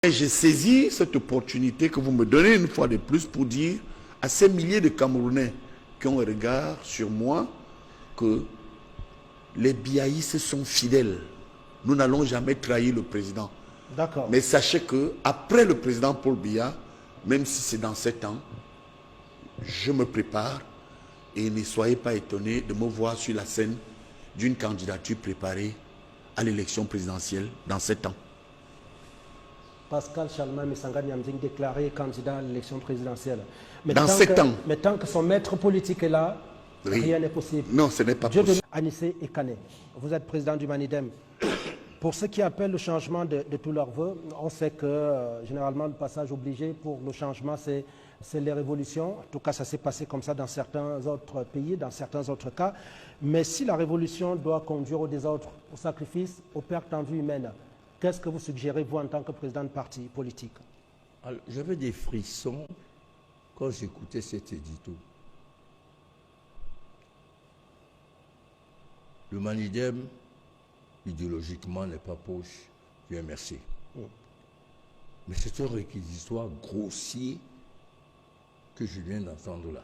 Et j'ai saisi cette opportunité que vous me donnez une fois de plus pour dire à ces milliers de Camerounais qui ont un regard sur moi que les biaïstes sont fidèles. Nous n'allons jamais trahir le président. D'accord. Mais sachez que après le président Paul Biya, même si c'est dans 7 ans, je me prépare et ne soyez pas étonnés de me voir sur la scène d'une candidature préparée à l'élection présidentielle dans 7 ans. Pascal Chalma Missanga Niamzing déclaré candidat à l'élection présidentielle. Mais Dans 7 ans. Mais tant que son maître politique est là, Oui. rien n'est possible. Non, ce n'est pas possible. Anissé Ekane, vous êtes président du Manidem. Pour ceux qui appellent le changement de tous leurs voeux, on sait que généralement le passage obligé pour le changement, c'est les révolutions. En tout cas, ça s'est passé comme ça dans certains autres pays, dans certains autres cas. Mais si la révolution doit conduire au désordre, au sacrifice, aux pertes en vie humaine, qu'est-ce que vous suggérez, vous, en tant que président de parti politique? J'avais des frissons quand j'écoutais cet édito. Le Manidem, idéologiquement, n'est pas poche, Dieu merci. Mais c'est un réquisitoire grossier que je viens d'entendre là.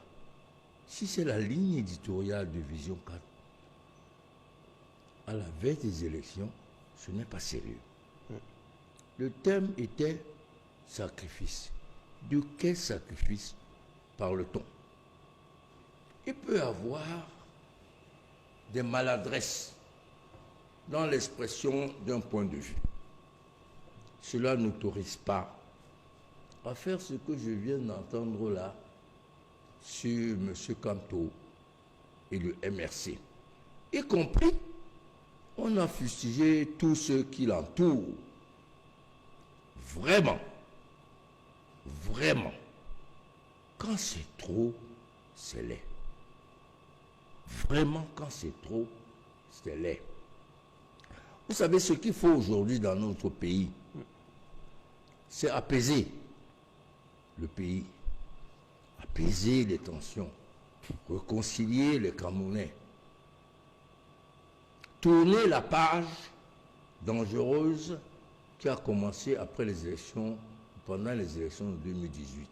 Si c'est la ligne éditoriale de Vision 4, à la veille des élections, ce n'est pas sérieux. Le thème était sacrifice. De quel sacrifice parle-t-on? Il peut y avoir des maladresses dans l'expression d'un point de vue. Cela n'autorise pas à faire ce que je viens d'entendre là sur M. Kanto et le MRC. Y compris, on a fustigé tous ceux qui l'entourent. Vraiment, vraiment, quand c'est trop, c'est laid. Vraiment, quand c'est trop, c'est laid. Vous savez, ce qu'il faut aujourd'hui dans notre pays, c'est apaiser le pays, apaiser les tensions, réconcilier les Camerounais, tourner la page dangereuse qui a commencé après les élections, pendant les élections de 2018.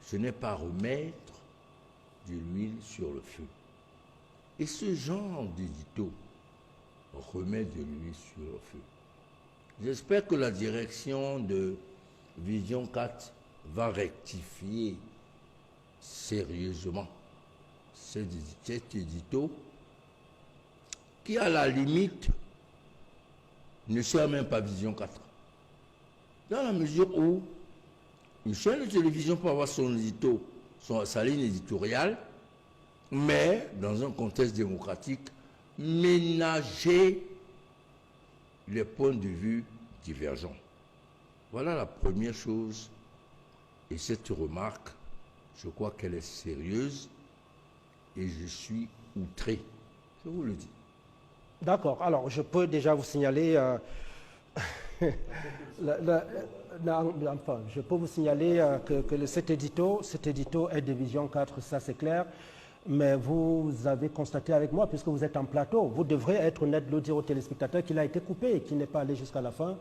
Ce n'est pas remettre de l'huile sur le feu. Et ce genre d'édito remet de l'huile sur le feu. J'espère que la direction de Vision 4 va rectifier sérieusement cet édito qui, à la limite, ne sert même pas Vision 4. Dans la mesure où une chaîne de télévision peut avoir son édito, sa ligne éditoriale, mais dans un contexte démocratique, ménager les points de vue divergents. Voilà la première chose. Et cette remarque, je crois qu'elle est sérieuse et je suis outré. Je vous le dis. D'accord. Alors, je peux déjà vous signaler... je peux vous signaler que cet édito est de Vision 4, ça c'est clair. Mais vous avez constaté avec moi, puisque vous êtes en plateau, vous devrez être honnête de le dire aux téléspectateurs qu'il a été coupé et qu'il n'est pas allé jusqu'à la fin.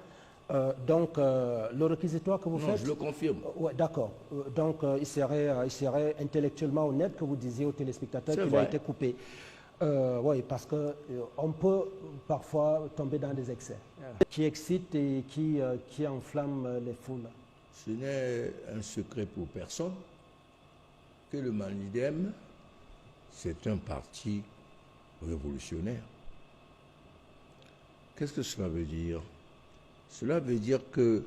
Donc, le réquisitoire que vous faites... Je le confirme. Ouais, d'accord. Donc, il serait intellectuellement honnête que vous disiez aux téléspectateurs qu'il a été coupé. Oui, parce qu'on peut parfois tomber dans des excès qui excitent et qui enflamment les foules. Ce n'est un secret pour personne que le Manidem, c'est un parti révolutionnaire. Qu'est-ce que cela veut dire? Cela veut dire que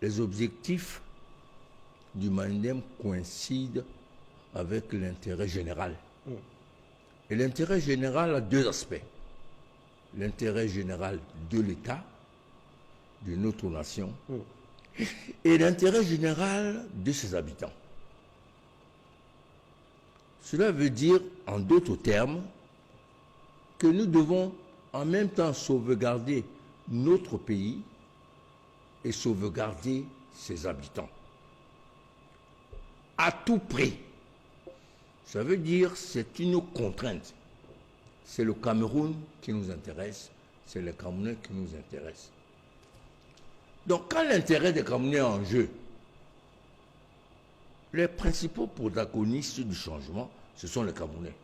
les objectifs du Manidem coïncident avec l'intérêt général. Et l'intérêt général a deux aspects. L'intérêt général de l'État, de notre nation, et l'intérêt général de ses habitants. Cela veut dire, en d'autres termes, que nous devons en même temps sauvegarder notre pays et sauvegarder ses habitants. À tout prix. Ça veut dire que c'est une contrainte. C'est le Cameroun qui nous intéresse, c'est les Camerounais qui nous intéressent. Donc, quand l'intérêt des Camerounais est en jeu, les principaux protagonistes du changement, ce sont les Camerounais.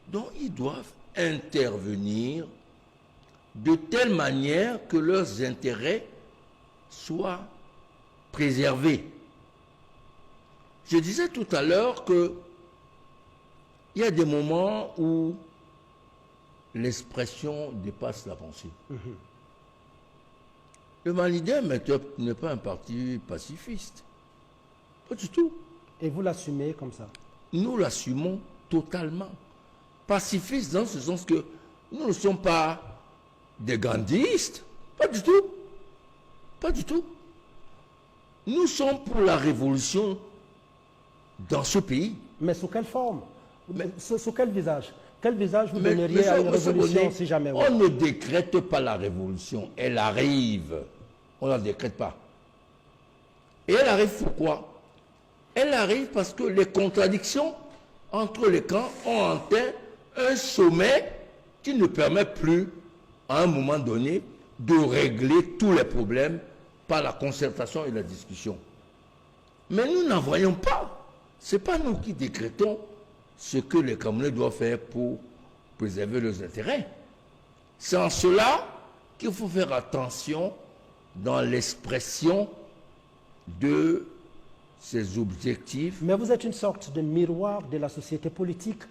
Donc, ils doivent intervenir de telle manière que leurs intérêts soient préservés. Je disais tout à l'heure que il y a des moments où l'expression dépasse la pensée. Le Malidem n'est pas un parti pacifiste. Pas du tout. Et vous l'assumez comme ça? Nous l'assumons totalement. Pacifiste dans ce sens que nous ne sommes pas des gandhistes. Pas du tout. Pas du tout. Nous sommes pour la révolution dans ce pays. Mais sous quelle forme? Sous quel visage? Quel visage vous donneriez à une révolution si jamais? On ne décrète pas la révolution. Elle arrive. On ne la décrète pas. Et elle arrive pourquoi? Elle arrive parce que les contradictions entre les camps ont atteint un sommet qui ne permet plus, à un moment donné, de régler tous les problèmes par la concertation et la discussion. Mais nous n'en voyons pas. Ce n'est pas nous qui décrétons ce que les Camerounais doivent faire pour préserver leurs intérêts. C'est en cela qu'il faut faire attention dans l'expression de ces objectifs. Mais vous êtes une sorte de miroir de la société politique.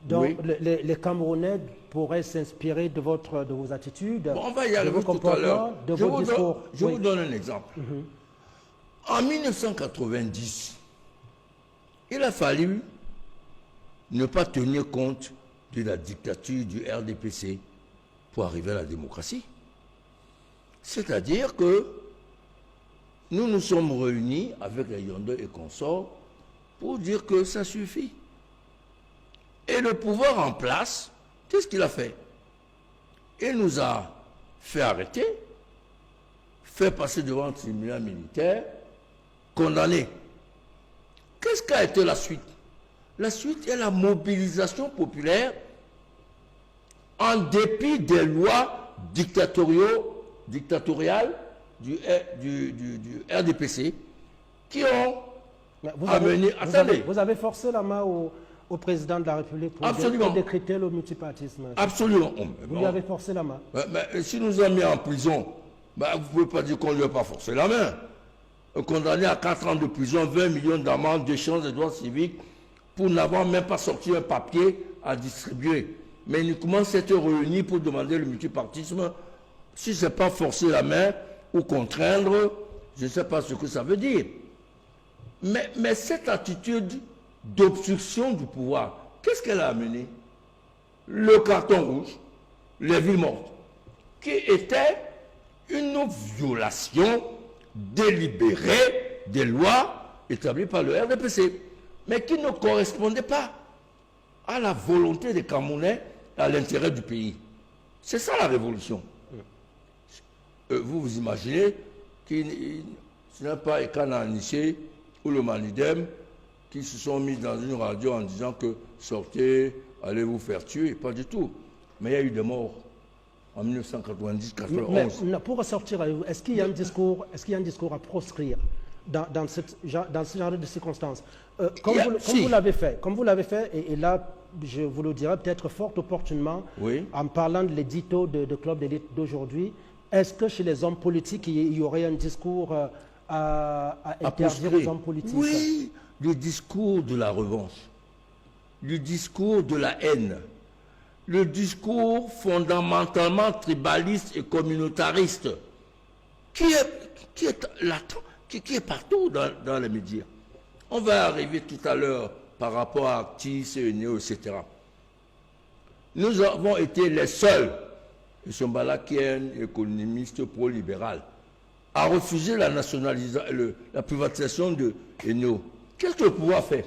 Donc Oui. les Camerounais pourraient s'inspirer de vos attitudes, Bon, on va y de arriver vos tout à l'heure. comportements, de vos discours. Je Oui. vous donne un exemple. En 1990, il a fallu ne pas tenir compte de la dictature du RDPC pour arriver à la démocratie. C'est-à-dire que nous nous sommes réunis avec les Yondé et consorts pour dire que ça suffit. Et le pouvoir en place, qu'est-ce qu'il a fait? Il nous a fait arrêter, fait passer devant un tribunal militaire, condamné. Qu'est-ce qu'a été la suite? La suite est la mobilisation populaire en dépit des lois dictatoriales du RDPC qui ont amené... Vous avez forcé la main au président de la République pour décréter le multipartisme. Absolument. Vous lui avez forcé la main. Mais si nous a mis en prison, vous ne pouvez pas dire qu'on ne lui a pas forcé la main. Condamné à 4 ans de prison, 20 millions d'amendes, d'échanges de droits civiques, pour n'avoir même pas sorti un papier à distribuer. Mais uniquement s'être réunis pour demander le multipartisme. Si ce n'est pas forcer la main ou contraindre, je ne sais pas ce que ça veut dire. Mais cette attitude d'obstruction du pouvoir, qu'est-ce qu'elle a amené? Le carton rouge, les villes mortes, qui était une violation délibérée des lois établies par le RDPC, mais qui ne correspondait pas à la volonté des Camerounais et à l'intérêt du pays. C'est ça la révolution. Vous imaginez que ce n'est pas Ekana Aniché ou le Malidem qui se sont mis dans une radio en disant que sortez, allez vous faire tuer, pas du tout. Mais il y a eu des morts en 1990-91. Mais pour ressortir, est-ce qu'il y a un discours à proscrire dans ce genre de circonstances? Comme vous l'avez fait, et là, je vous le dirai peut-être fort opportunément, oui, en parlant de l'édito de Club d'élite d'aujourd'hui, est-ce que chez les hommes politiques, il y aurait un discours à interdire aux hommes politiques? Oui, le discours de la revanche, le discours de la haine, le discours fondamentalement tribaliste et communautariste, qui est latent, qui est partout dans les médias. On va arriver tout à l'heure par rapport à Actis, CNEO, etc. Nous avons été les seuls, et Sombala qui est un économiste pro-libéral, à refuser la privatisation de ENEO. Qu'est-ce que le pouvoir fait?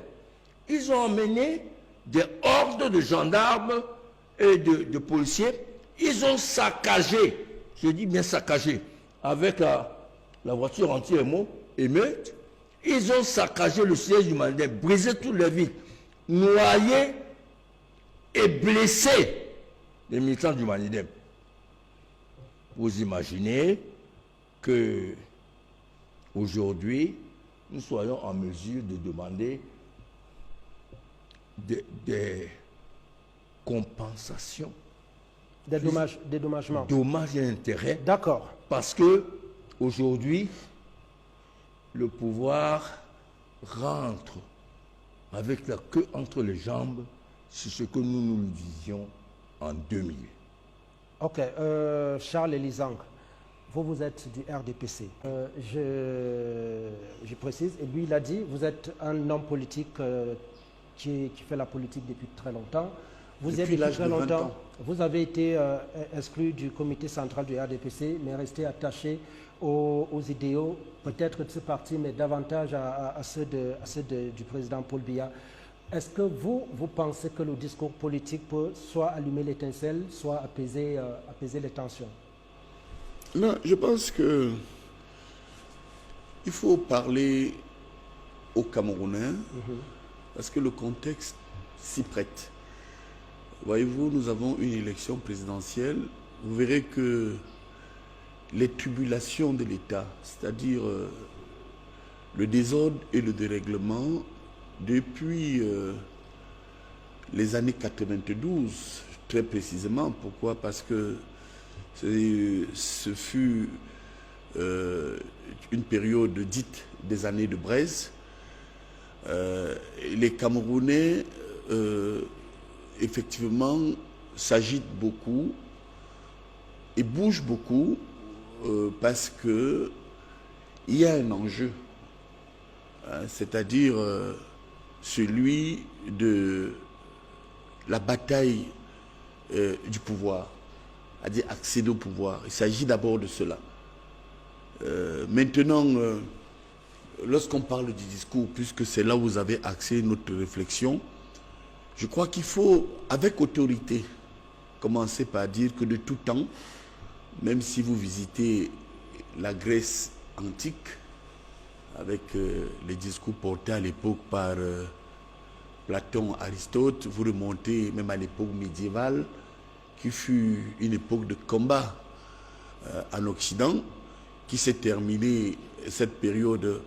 Ils ont emmené des hordes de gendarmes et de policiers. Ils ont saccagé, je dis bien saccagé, avec la voiture anti-émeute. Ils ont saccagé le siège du Malidem, brisé toutes les vitres, noyé et blessé les militants du Malidem. Vous imaginez que aujourd'hui, nous soyons en mesure de demander des compensations. Des dédommagements. Dommages et intérêts. D'accord. Parce que aujourd'hui, le pouvoir rentre avec la queue entre les jambes sur ce que nous disions en 2000. Ok. Charles Elisang, vous êtes du RDPC. Je précise, et lui il a dit, vous êtes un homme politique qui fait la politique depuis très longtemps. Vous êtes depuis très longtemps. Vous avez été exclu du comité central du RDPC, mais resté attaché aux idéaux, peut-être de ce parti, mais davantage à ceux du président Paul Biya. Est-ce que vous pensez que le discours politique peut soit allumer l'étincelle, soit apaiser les tensions? Non, je pense que il faut parler aux Camerounais parce que le contexte s'y prête. Voyez-vous, nous avons une élection présidentielle. Vous verrez que les tribulations de l'État, c'est-à-dire le désordre et le dérèglement, depuis les années 92, très précisément. Pourquoi? Parce que ce fut une période dite des années de braise. Les Camerounais, effectivement, s'agitent beaucoup et bougent beaucoup parce que il y a un enjeu, hein, c'est-à-dire celui de la bataille du pouvoir, c'est-à-dire accéder au pouvoir. Il s'agit d'abord de cela. Maintenant, lorsqu'on parle du discours, puisque c'est là où vous avez axé notre réflexion, je crois qu'il faut, avec autorité, commencer par dire que de tout temps, même si vous visitez la Grèce antique, avec les discours portés à l'époque par Platon, Aristote, vous remontez même à l'époque médiévale, qui fut une époque de combat en Occident, qui s'est terminée, cette période,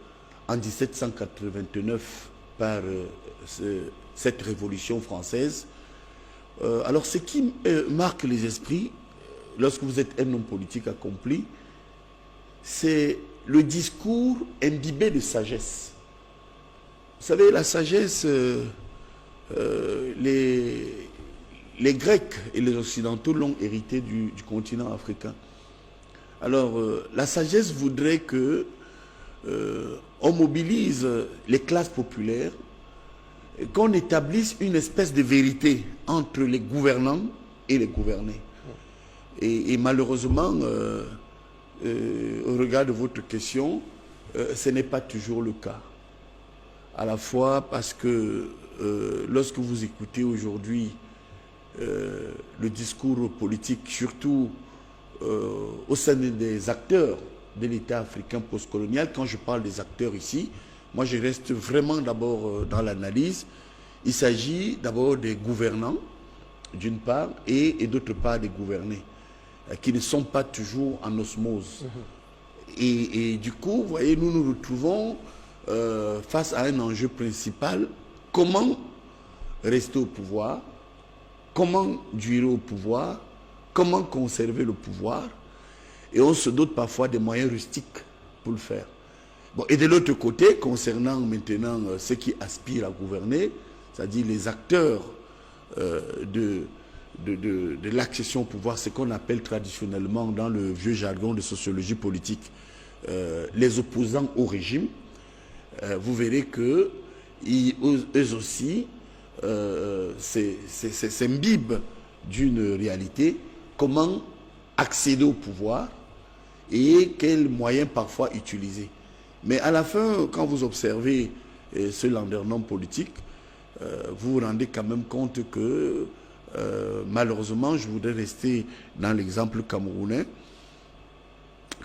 en 1789 par cette révolution française. Alors ce qui marque les esprits, lorsque vous êtes un homme politique accompli, c'est le discours imbibé de sagesse. Vous savez, la sagesse, les Grecs et les Occidentaux l'ont hérité du continent africain. Alors, la sagesse voudrait que on mobilise les classes populaires, qu'on établisse une espèce de vérité entre les gouvernants et les gouvernés. Et malheureusement, au regard de votre question, ce n'est pas toujours le cas. À la fois parce que lorsque vous écoutez aujourd'hui le discours politique, surtout au sein des acteurs de l'État africain postcolonial, quand je parle des acteurs ici, moi je reste vraiment d'abord dans l'analyse. Il s'agit d'abord des gouvernants, d'une part, et d'autre part des gouvernés, qui ne sont pas toujours en osmose. Et du coup, vous voyez, nous nous retrouvons face à un enjeu principal: comment rester au pouvoir, comment durer au pouvoir, comment conserver le pouvoir, et on se dote parfois des moyens rustiques pour le faire. Bon, et de l'autre côté, concernant maintenant ceux qui aspirent à gouverner, c'est-à-dire les acteurs de l'accession au pouvoir, ce qu'on appelle traditionnellement dans le vieux jargon de sociologie politique les opposants au régime, vous verrez que eux aussi s'imbibent d'une réalité: comment accéder au pouvoir et quels moyens parfois utiliser. Mais à la fin, quand vous observez ce landerneau politique, vous vous rendez quand même compte que malheureusement, je voudrais rester dans l'exemple camerounais,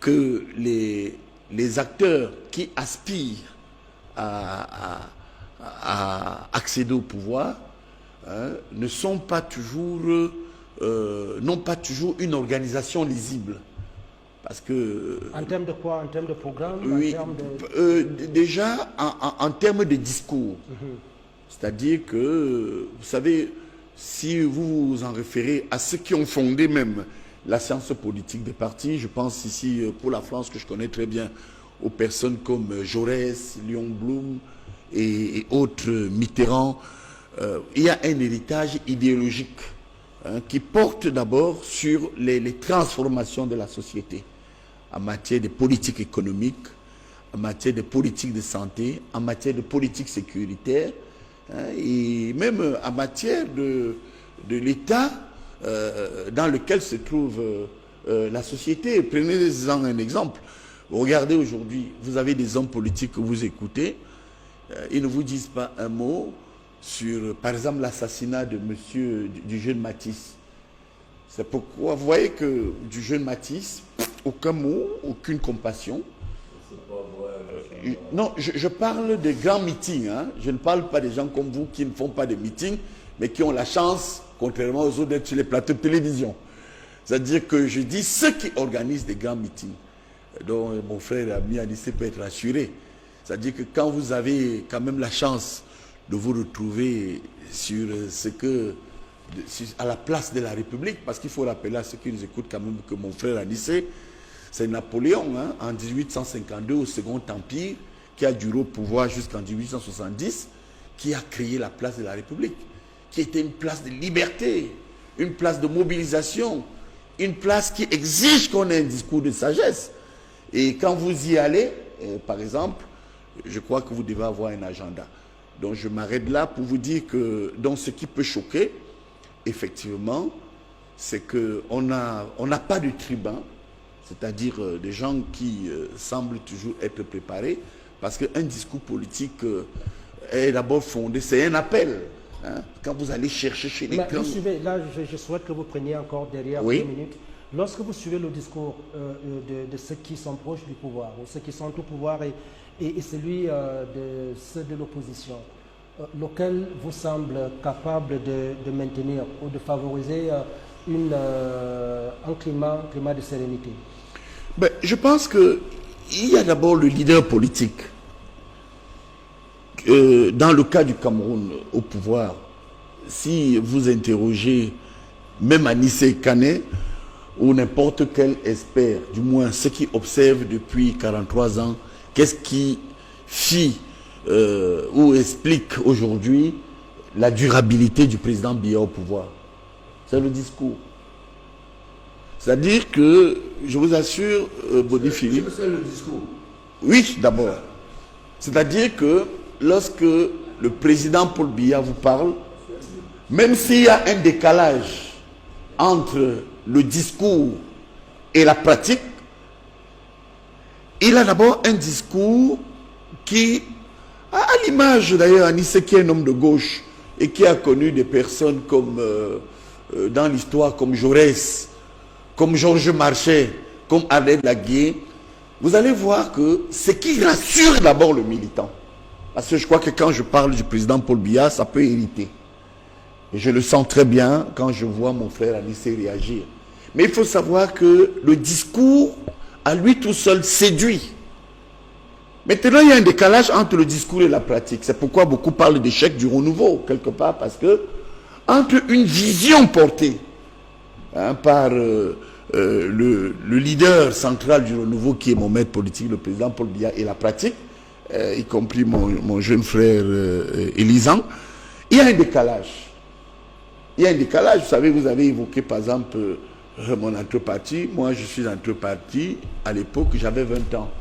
que les acteurs qui aspirent à accéder au pouvoir ne sont pas toujours, n'ont pas toujours une organisation lisible. Parce que... En termes de quoi? En termes de programme? Oui, en termes de... déjà en termes de discours. C'est-à-dire que, vous savez, si vous vous en référez à ceux qui ont fondé même la science politique des partis, je pense ici pour la France que je connais très bien, aux personnes comme Jaurès, Léon Blum et autres, Mitterrand, il y a un héritage idéologique qui porte d'abord sur les transformations de la société en matière de politique économique, en matière de politique de santé, en matière de politique sécuritaire, et même en matière de l'état dans lequel se trouve la société. Prenez-en un exemple. Regardez aujourd'hui, vous avez des hommes politiques que vous écoutez, ils ne vous disent pas un mot sur, par exemple, l'assassinat de monsieur, du jeune Matisse. C'est pourquoi vous voyez que du jeune Matisse, aucun mot, aucune compassion. Non, je parle des grands meetings. Hein. Je ne parle pas des gens comme vous qui ne font pas de meetings, mais qui ont la chance, contrairement aux autres, d'être sur les plateaux de télévision. C'est-à-dire que je dis ceux qui organisent des grands meetings, dont mon frère et ami Anissé peut être rassuré. C'est-à-dire que quand vous avez quand même la chance de vous retrouver sur ce que... à la place de la République, parce qu'il faut rappeler à ceux qui nous écoutent quand même que mon frère Anissé, c'est Napoléon, hein, en 1852, au Second Empire, qui a duré au pouvoir jusqu'en 1870, qui a créé la place de la République, qui était une place de liberté, une place de mobilisation, une place qui exige qu'on ait un discours de sagesse. Et quand vous y allez, par exemple, je crois que vous devez avoir un agenda. Donc je m'arrête là pour vous dire que dans ce qui peut choquer, effectivement, c'est qu'on n'a pas de tribun, c'est-à-dire des gens qui semblent toujours être préparés, parce qu'un discours politique est d'abord fondé, c'est un appel. Hein, quand vous allez chercher chez les clans... Là, je souhaite que vous preniez encore derrière 2 minutes. Lorsque vous suivez le discours de ceux qui sont proches du pouvoir, ou ceux qui sont au pouvoir, et celui de ceux de l'opposition, lequel vous semble capable de maintenir ou de favoriser un climat de sérénité? Ben, je pense qu'il y a d'abord le leader politique. Dans le cas du Cameroun au pouvoir, si vous interrogez même Anissé Kané ou n'importe quel expert, du moins ceux qui observent depuis 43 ans, qu'est-ce qui fit ou explique aujourd'hui la durabilité du président Biya au pouvoir? C'est le discours. C'est-à-dire que, je vous assure, Bodi Philippe... C'est le discours. Oui, d'abord. C'est-à-dire que lorsque le président Paul Biya vous parle, même s'il y a un décalage entre le discours et la pratique, il a d'abord un discours qui, à l'image d'ailleurs Anissé, qui est un homme de gauche et qui a connu des personnes comme, dans l'histoire, comme Jaurès, comme Georges Marchais, comme Alain Laguier, vous allez voir que ce qui rassure d'abord le militant, parce que je crois que quand je parle du président Paul Biya, ça peut irriter. Et je le sens très bien quand je vois mon frère Anissé réagir. Mais il faut savoir que le discours, à lui tout seul, séduit. Maintenant, il y a un décalage entre le discours et la pratique. C'est pourquoi beaucoup parlent d'échec du renouveau, quelque part, parce que entre une vision portée par le leader central du renouveau, qui est mon maître politique, le président Paul Biya, et la pratique, y compris mon jeune frère Elisan, il y a un décalage. Il y a un décalage. Vous savez, vous avez évoqué par exemple mon entreparti. Moi, je suis entreparti. À l'époque, j'avais 20 ans.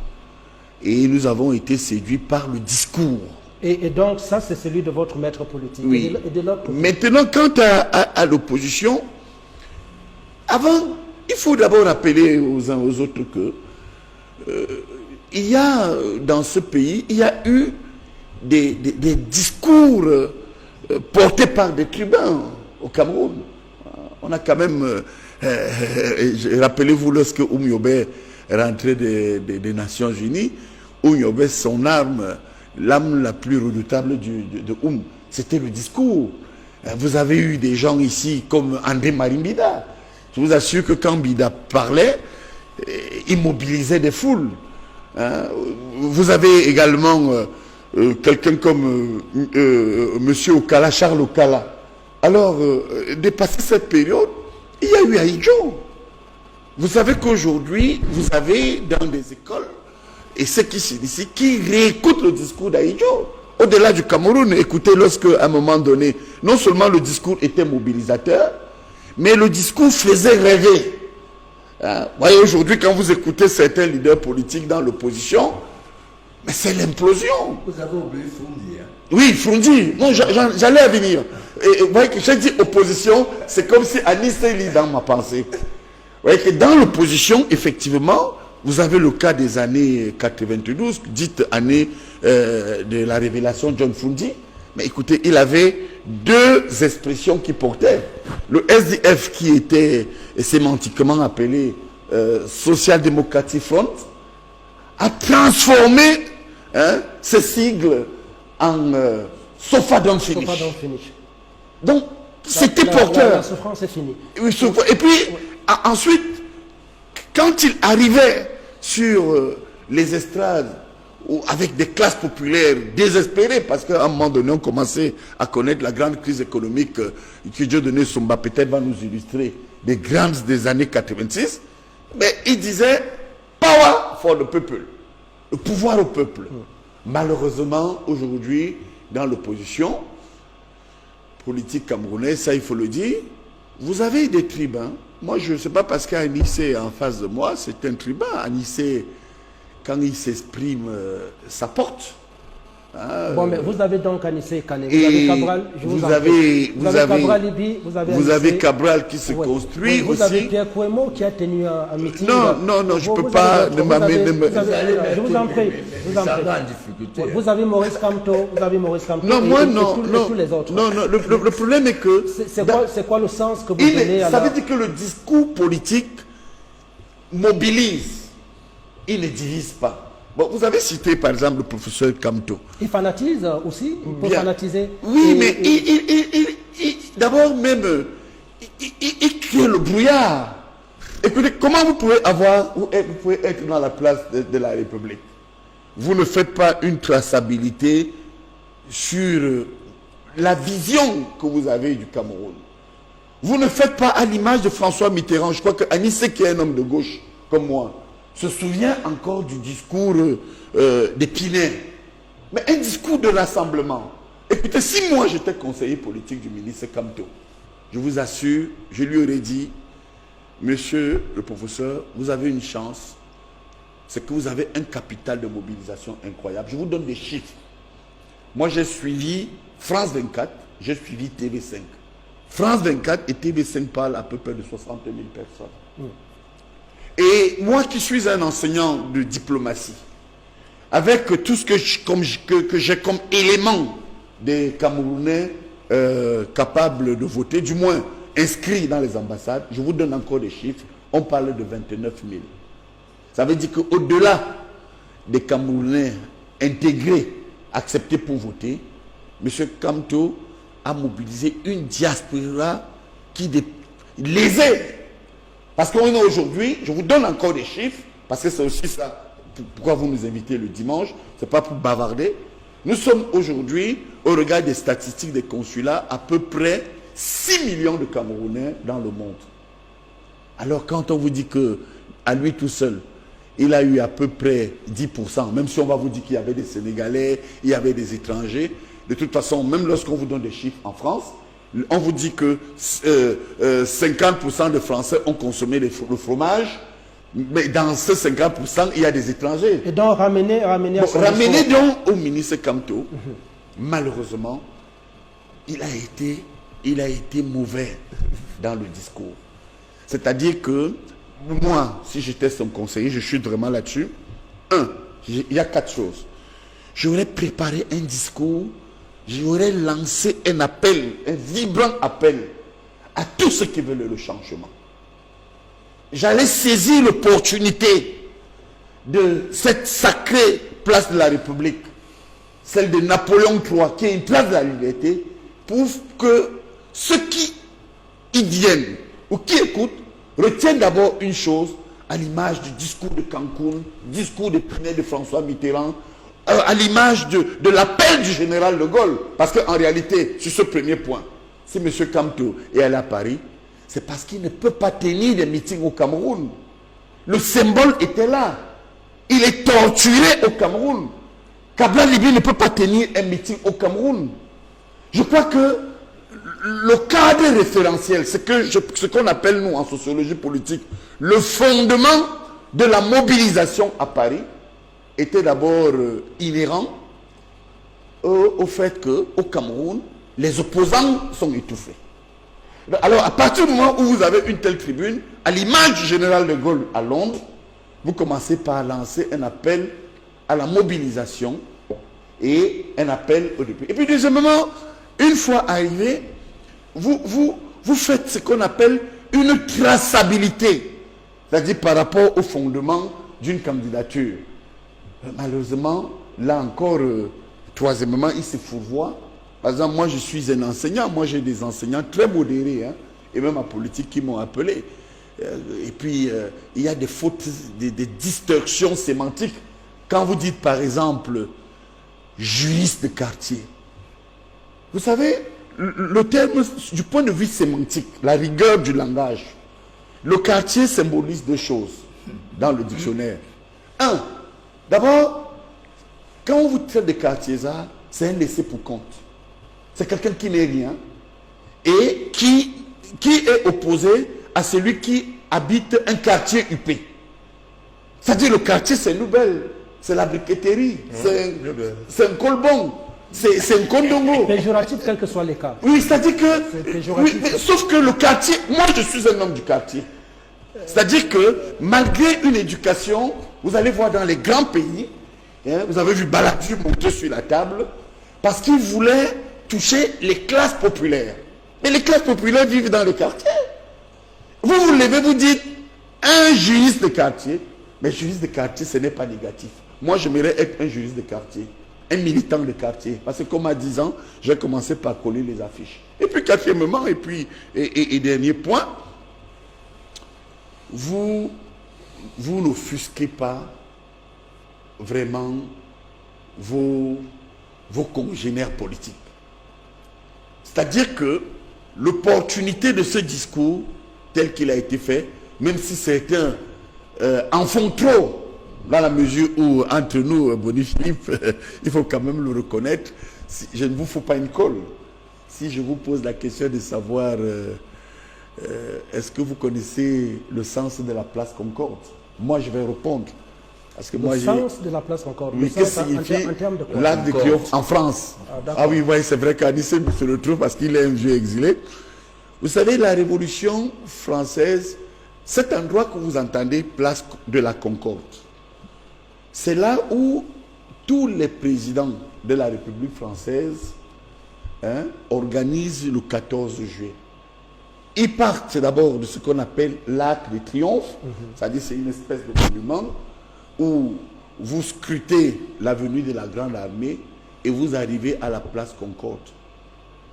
Et nous avons été séduits par le discours. Et donc, ça, c'est celui de votre maître politique. Oui. Et de l'autre côté. Maintenant, quant à l'opposition, avant, il faut d'abord rappeler aux uns aux autres que il y a, dans ce pays, il y a eu des discours portés par des tribuns au Cameroun. On a quand même... rappelez-vous, lorsque Oumyobé est rentré des Nations Unies, Oumyobé, son arme, l'âme la plus redoutable de Oum, c'était le discours. Vous avez eu des gens ici comme André Marimbida. Je vous assure que quand Bida parlait, immobilisait des foules. Hein. Vous avez également quelqu'un comme Monsieur Okala, Charles Okala. Alors, dépassé cette période, il y a eu Ahidjo. Vous savez qu'aujourd'hui, vous avez dans des écoles, et ceux qui s'initient, qui réécoutent le discours d'Ahidjo. Au-delà du Cameroun, écoutez, lorsque à un moment donné, non seulement le discours était mobilisateur, mais le discours faisait rêver. Hein? Vous voyez, aujourd'hui, quand vous écoutez certains leaders politiques dans l'opposition, mais c'est l'implosion. Vous avez oublié Foundi, hein? Oui, Foundi. Non, j'allais à venir. Et vous voyez que j'ai dit opposition, c'est comme si Anis lit dans ma pensée. Vous voyez que dans l'opposition, effectivement, vous avez le cas des années 92, dite année de la révélation John Foundi. Mais écoutez, il avait deux expressions qui portaient. Le SDF qui était sémantiquement appelé Social Democratic Front a transformé ces sigles en Sofa Don't Finish. Sofa Don't Finish. Donc, c'était porteur. La souffrance est finie. Et puis, ensuite, quand il arrivait sur les estrades, ou avec des classes populaires désespérées, parce qu'à un moment donné, on commençait à connaître la grande crise économique que Dieu donné Somba, peut-être va nous illustrer, des années 86, mais il disait « Power for the people », le pouvoir au peuple. Malheureusement, aujourd'hui, dans l'opposition politique camerounaise, ça il faut le dire, vous avez des tribuns. Moi, je ne sais pas parce qu'Anissé est en face de moi, c'est un tribun. Anissé, quand il s'exprime, ça porte. Bon, mais vous avez donc Anissé Kane, vous avez Cabral, je vous, Cabral Libi, vous avez Cabral qui se construit vous aussi. Avez Pierre Kouemo qui a tenu un meeting. Non, je ne peux pas je vous en prie. Vous avez Maurice Kamto, Non, moi, non. Tous les autres. Non, le problème est que... C'est quoi le sens que vous donnez à ça veut dire que le discours politique mobilise, il ne divise pas. Bon, vous avez cité par exemple le professeur Kamto. Il fanatise aussi, il peut fanatiser. Oui, mais d'abord même, il crée le brouillard. Écoutez, comment vous pouvez être dans la place de la République? Vous ne faites pas une traçabilité sur la vision que vous avez du Cameroun. Vous ne faites pas à l'image de François Mitterrand. Je crois que Anissé, qui est un homme de gauche comme moi, se souvient encore du discours d'Épinay. Mais un discours de rassemblement. Écoutez, si moi j'étais conseiller politique du ministre Kamto, je vous assure, je lui aurais dit, monsieur le professeur, vous avez une chance, c'est que vous avez un capital de mobilisation incroyable. Je vous donne des chiffres. Moi j'ai suivi France 24, j'ai suivi TV5. France 24 et TV5 parlent à peu près de 60 000 personnes. Et moi qui suis un enseignant de diplomatie, avec tout ce que j'ai comme élément des Camerounais capables de voter, du moins inscrits dans les ambassades, je vous donne encore des chiffres, on parle de 29 000. Ça veut dire qu'au-delà des Camerounais intégrés, acceptés pour voter, M. Kamto a mobilisé une diaspora qui lésait. Parce qu'on est aujourd'hui, je vous donne encore des chiffres, parce que c'est aussi ça, pourquoi vous nous invitez le dimanche, ce n'est pas pour bavarder. Nous sommes aujourd'hui, au regard des statistiques des consulats, à peu près 6 millions de Camerounais dans le monde. Alors quand on vous dit qu'à lui tout seul, il a eu à peu près 10%, même si on va vous dire qu'il y avait des Sénégalais, il y avait des étrangers, de toute façon, même lorsqu'on vous donne des chiffres en France, on vous dit que 50% de Français ont consommé le fromage, mais dans ces 50%, il y a des étrangers. Et donc, ramenez donc au ministre Kamto, malheureusement, il a été mauvais dans le discours. C'est-à-dire que, moi, si j'étais son conseiller, je suis vraiment là-dessus. Il y a 4 choses. J'aurais préparé un discours, j'aurais lancé un appel, un vibrant appel à tous ceux qui veulent le changement. J'allais saisir l'opportunité de cette sacrée place de la République, celle de Napoléon III, qui est une place de la liberté, pour que ceux qui y viennent ou qui écoutent retiennent d'abord une chose, à l'image du discours de Cancun, discours de Pinay de François Mitterrand, à l'image de l'appel du général de Gaulle. Parce qu'en réalité, sur ce premier point, si M. Kamto est allé à Paris, c'est parce qu'il ne peut pas tenir des meetings au Cameroun. Le symbole était là. Il est torturé au Cameroun. Kabila Libye ne peut pas tenir un meeting au Cameroun. Je crois que le cadre référentiel, ce qu'on appelle nous en sociologie politique, le fondement de la mobilisation à Paris, était d'abord inhérent au fait qu'au Cameroun, les opposants sont étouffés. Alors, à partir du moment où vous avez une telle tribune, à l'image du général de Gaulle à Londres, vous commencez par lancer un appel à la mobilisation et un appel au début. Et puis, deuxièmement, une fois arrivé, vous faites ce qu'on appelle une traçabilité, c'est-à-dire par rapport au fondement d'une candidature. Malheureusement, là encore, troisièmement, il se fourvoie. Par exemple, moi je suis un enseignant, moi j'ai des enseignants très modérés, hein, et même en politique qui m'ont appelé. Et puis, il y a des fautes, des distorsions sémantiques. Quand vous dites par exemple, juriste de quartier, vous savez, le terme, du point de vue sémantique, la rigueur du langage, le quartier symbolise deux choses dans le dictionnaire. Un, d'abord, quand on vous traite de quartier-là, c'est un laissé pour compte. C'est quelqu'un qui n'est rien et qui est opposé à celui qui habite un quartier huppé. C'est-à-dire le quartier, c'est Nouvelle, c'est la briqueterie, c'est un colbon, c'est un condongo. Péjoratif, quels que soient les cas. Oui, c'est-à-dire que... Oui, sauf que le quartier, moi je suis un homme du quartier. C'est-à-dire que malgré une éducation, vous allez voir dans les grands pays, hein, vous avez vu Balladur monter sur la table, parce qu'il voulait toucher les classes populaires. Mais les classes populaires vivent dans les quartiers. Vous vous levez, vous dites, un juriste de quartier, mais juriste de quartier, ce n'est pas négatif. Moi, j'aimerais être un juriste de quartier, un militant de quartier. Parce que comme à 10 ans, j'ai commencé par coller les affiches. Et puis quatrièmement, et dernier point, vous n'offusquez pas vraiment vos congénères politiques. C'est-à-dire que l'opportunité de ce discours, tel qu'il a été fait, même si certains en font trop, dans la mesure où, entre nous, Boni-Philippe, il faut quand même le reconnaître, je ne vous fous pas une colle. Si je vous pose la question de savoir, est-ce que vous connaissez le sens de la place Concorde? Moi, je vais répondre. Parce que le sens de la place Concorde. Oui, qu'est-ce que signifie l'Arc de Triomphe en France? Ah oui, c'est vrai qu'Anissé se retrouve parce qu'il est un vieux exilé. Vous savez, la Révolution française, cet endroit que vous entendez, place de la Concorde, c'est là où tous les présidents de la République française organisent le 14 juillet. Ils partent d'abord de ce qu'on appelle l'Arc de Triomphe, c'est-à-dire c'est une espèce de monument où vous scrutez l'avenue de la Grande Armée et vous arrivez à la place Concorde.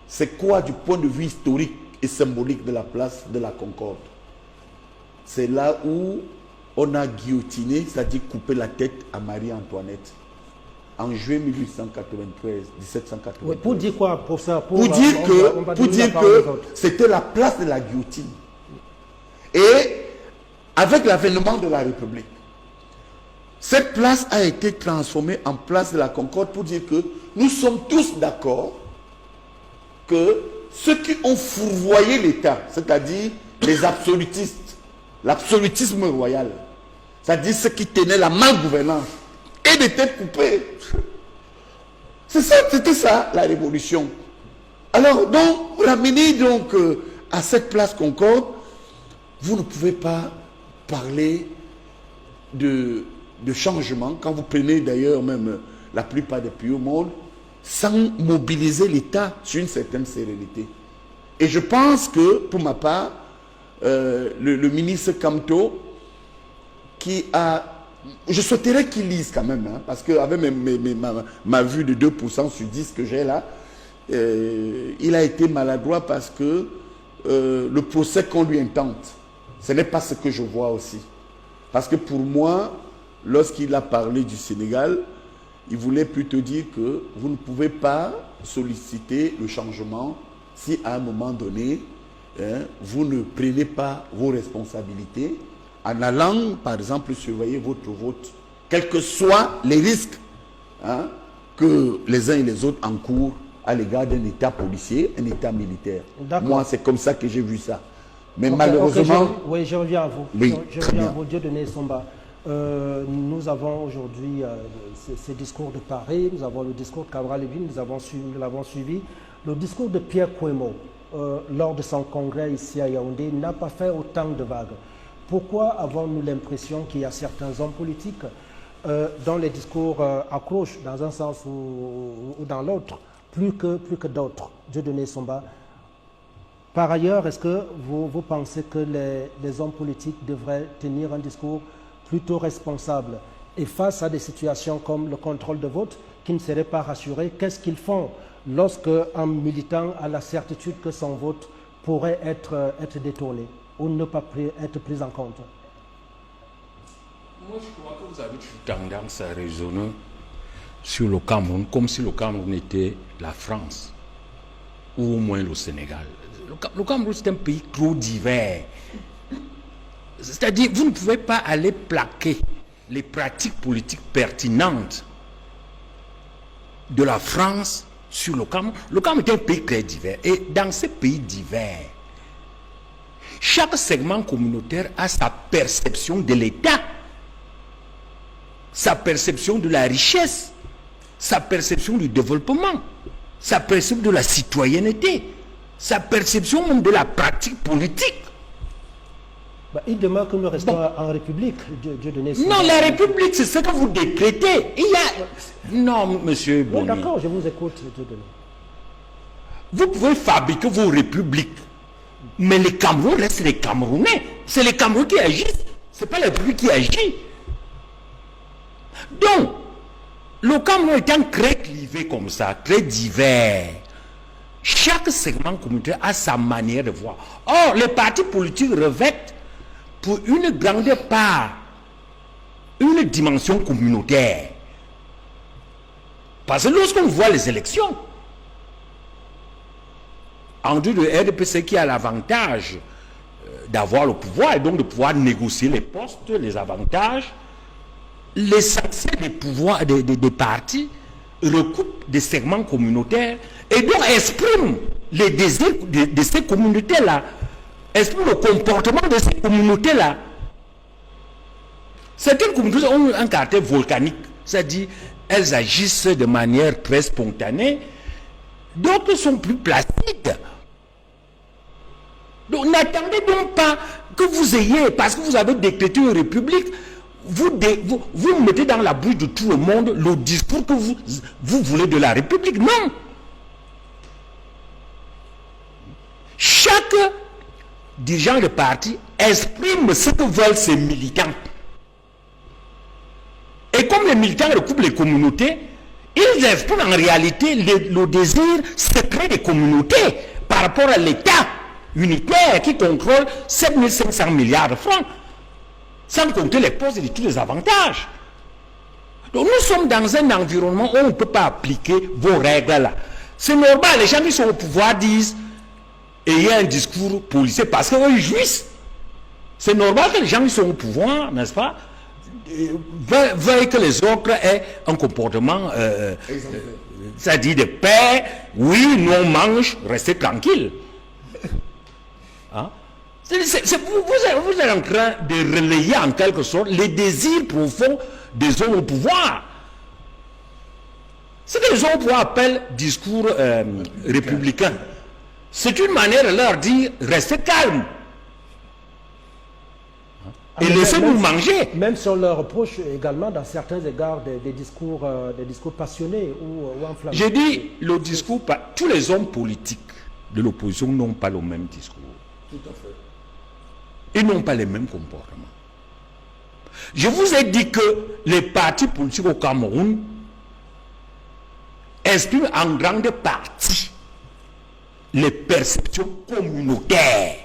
C'est quoi du point de vue historique et symbolique de la place de la Concorde? C'est là où on a guillotiné, c'est-à-dire coupé la tête à Marie-Antoinette en juin 1893, 1793. Oui, pour dire quoi pour ça? Pour dire que c'était la place de la guillotine. Et avec l'avènement de la République, cette place a été transformée en place de la Concorde pour dire que nous sommes tous d'accord que ceux qui ont fourvoyé l'État, c'est-à-dire les absolutistes, l'absolutisme royal, c'est-à-dire ceux qui tenaient la malgouvernance et des têtes coupées. C'était ça la révolution. Alors donc, ramenez donc à cette place Concorde, vous ne pouvez pas parler de changement, quand vous prenez d'ailleurs même la plupart des pays au monde, sans mobiliser l'État sur une certaine sérénité. Et je pense que, pour ma part, le ministre Kamto, qui a... Je souhaiterais qu'il lise quand même, hein, parce qu'avec ma vue de 2% sur 10 que j'ai là, il a été maladroit parce que le procès qu'on lui intente, ce n'est pas ce que je vois aussi. Parce que pour moi, lorsqu'il a parlé du Sénégal, il voulait plutôt dire que vous ne pouvez pas solliciter le changement si à un moment donné, vous ne prenez pas vos responsabilités en allant, par exemple, surveiller votre vote, quels que soient les risques que les uns et les autres encourent à l'égard d'un État policier, un État militaire. Moi, c'est comme ça que j'ai vu ça. Mais malheureusement... oui, je reviens à vous. Oui, je reviens à vous, Dieudonné Somba. Nous avons aujourd'hui ces discours de Paris, nous avons le discours de Cabral Libine, nous l'avons suivi. Le discours de Pierre Kouemo, lors de son congrès ici à Yaoundé, n'a pas fait autant de vagues. Pourquoi avons-nous l'impression qu'il y a certains hommes politiques dont les discours accrochent dans un sens ou dans l'autre, plus que d'autres, Dieudonné Somba? Par ailleurs, est-ce que vous pensez que les hommes politiques devraient tenir un discours plutôt responsable et face à des situations comme le contrôle de vote qui ne seraient pas rassurés, qu'est-ce qu'ils font lorsque un militant a la certitude que son vote pourrait être détourné ou ne pas être pris en compte? Moi, je crois que vous avez tendance à raisonner sur le Cameroun comme si le Cameroun était la France ou au moins le Sénégal. Le Cameroun, c'est un pays trop divers. C'est-à-dire, vous ne pouvez pas aller plaquer les pratiques politiques pertinentes de la France sur le Cameroun. Le Cameroun est un pays très divers. Et dans ces pays divers, chaque segment communautaire a sa perception de l'État, sa perception de la richesse, sa perception du développement, sa perception de la citoyenneté, sa perception même de la pratique politique. Il demeure que nous restons en République. Non, la République, c'est ce que vous décrétez. Il y a... Non, monsieur Boni. D'accord, je vous écoute, Dieudonné. Vous pouvez fabriquer vos républiques, mais les Camerounais restent les Camerounais. C'est les Camerounais qui agissent, ce n'est pas la République qui agit. Donc, le Cameroun étant très clivé comme ça, très divers, chaque segment communautaire a sa manière de voir. Or, les partis politiques revêtent pour une grande part une dimension communautaire. Parce que lorsqu'on voit les élections, en dehors de RDPC qui a l'avantage d'avoir le pouvoir et donc de pouvoir négocier les postes, les avantages, l'essentiel des pouvoirs des partis recoupe des segments communautaires et donc exprime les désirs de ces communautés-là, exprime le comportement de ces communautés-là. Certaines communautés ont un caractère volcanique, c'est-à-dire elles agissent de manière très spontanée, d'autres sont plus placides. Donc n'attendez donc pas que vous ayez, parce que vous avez décrété une république, vous mettez dans la bouche de tout le monde le discours que vous voulez de la République. Non. Chaque dirigeant de parti exprime ce que veulent ses militants. Et comme les militants recoupent les communautés, ils expriment en réalité le désir secret des communautés par rapport à l'État unitaire qui contrôle 7500 milliards de francs. Sans compter les postes et tous les avantages. Donc nous sommes dans un environnement où on ne peut pas appliquer vos règles là. C'est normal, les gens qui sont au pouvoir disent ayez un discours policier parce qu'eux ils jouissent. C'est normal que les gens qui sont au pouvoir, n'est-ce pas, veuillent que les autres aient un comportement, c'est-à-dire de paix, oui, nous on mange, restez tranquille. Hein? Vous êtes en train de relayer en quelque sorte les désirs profonds des hommes au pouvoir. Ce que les hommes au pouvoir appellent discours républicain. C'est une manière de leur dire restez calme. Et laissez-nous manger. Même si on leur reproche également dans certains égards des discours passionnés ou enflammés. J'ai dit le discours, tous les hommes politiques de l'opposition n'ont pas le même discours. Tout à fait. Ils n'ont pas les mêmes comportements. Je vous ai dit que les partis politiques au Cameroun expriment en grande partie les perceptions communautaires.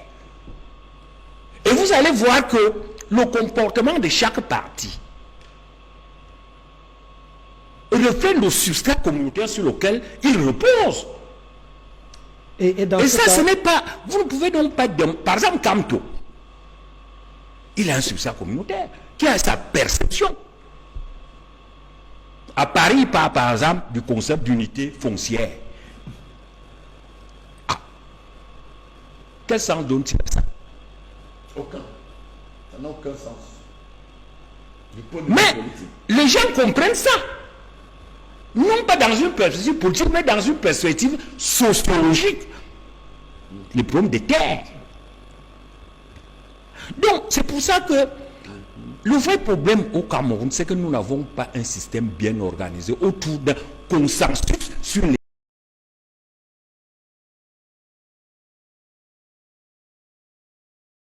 Et vous allez voir que le comportement de chaque parti reflète le substrat communautaire sur lequel il repose. Et dans Et ce ça, cas, ce n'est pas... Vous ne pouvez donc pas... Par exemple, Kamto, il a un substrat communautaire qui a sa perception. À Paris, il parle par exemple du concept d'unité foncière. Ah. Quel sens donne-t-il à ça? Aucun. Ça n'a aucun sens. Du point de vue Mais politique. les gens comprennent ça. Non pas dans une perspective politique, mais dans une perspective sociologique. Les problèmes des terres. Donc, c'est pour ça que le vrai problème au Cameroun, c'est que nous n'avons pas un système bien organisé autour d'un consensus sur les